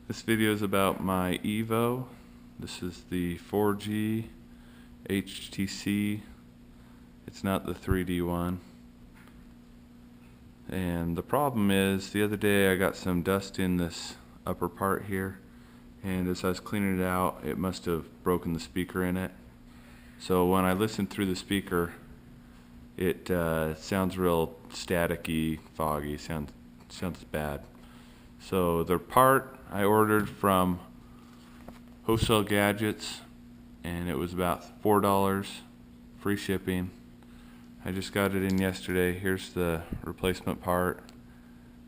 This video is about my Evo. This is the 4G HTC. It's not the 3D one. And the problem is, the other day I got some dust in this upper part here, and as I was cleaning it out, it must have broken the speaker in it. So when I listen through the speaker, it sounds real staticky, foggy, sounds bad. So the part I ordered from Wholesale Gadgets, and it was about $4, free shipping. I just got it in yesterday. Here's the replacement part.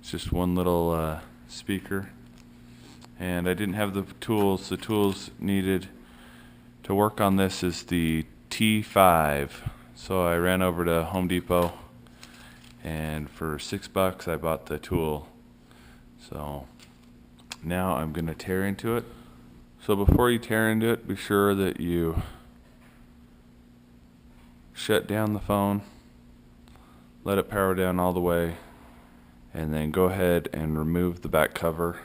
It's just one little speaker, and I didn't have the tools. The tools needed to work on this is the T5. So I ran over to Home Depot, and for $6 I bought the tool. So now I'm going to tear into it. So before you tear into it, be sure that you shut down the phone, let it power down all the way, and then go ahead and remove the back cover,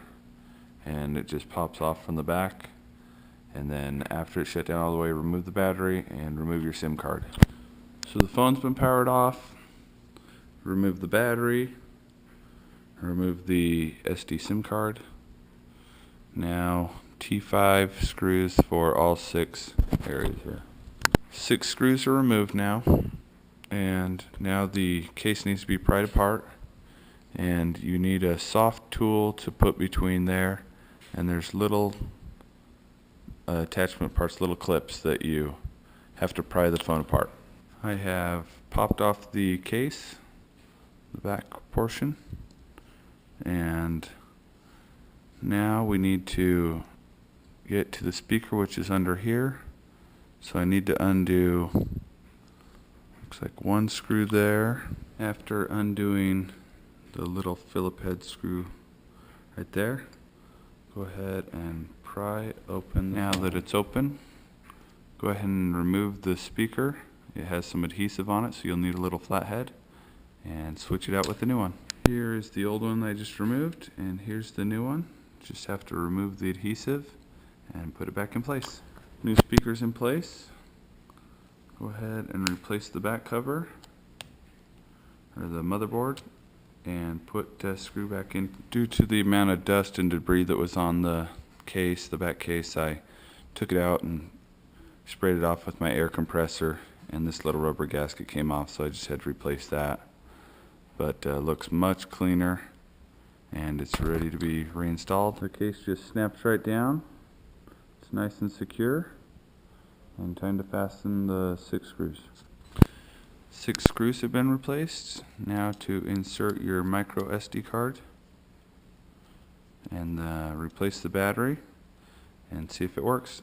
and it just pops off from the back. And then after it's shut down all the way, remove the battery and remove your SIM card. So the phone's been powered off. Remove the battery, remove the SD SIM card. Now T5 screws for all 6 areas here. 6 screws are removed now, and now the case needs to be pried apart, and you need a soft tool to put between there, and there's little attachment parts, little clips that you have to pry the phone apart. I have popped off the case, the back portion, and now we need to get to the speaker, which is under here. So I need to undo, looks like 1 screw there. After undoing the little Phillip head screw right there, go ahead and pry open. Now that it's open, go ahead and remove the speaker. It has some adhesive on it, so you'll need a little flathead, and switch it out with the new one. Here is the old one I just removed, and here's the new one. Just have to remove the adhesive and put it back in place. New speaker's in place. Go ahead and replace the back cover, or the motherboard, and put the screw back in. Due to the amount of dust and debris that was on the case, the back case, I took it out and sprayed it off with my air compressor, and this little rubber gasket came off, so I just had to replace that. But looks much cleaner, and it's ready to be reinstalled. The case just snaps right down. It's nice and secure, and time to fasten the 6 screws. 6 screws have been replaced. Now to insert your micro SD card and replace the battery and see if it works.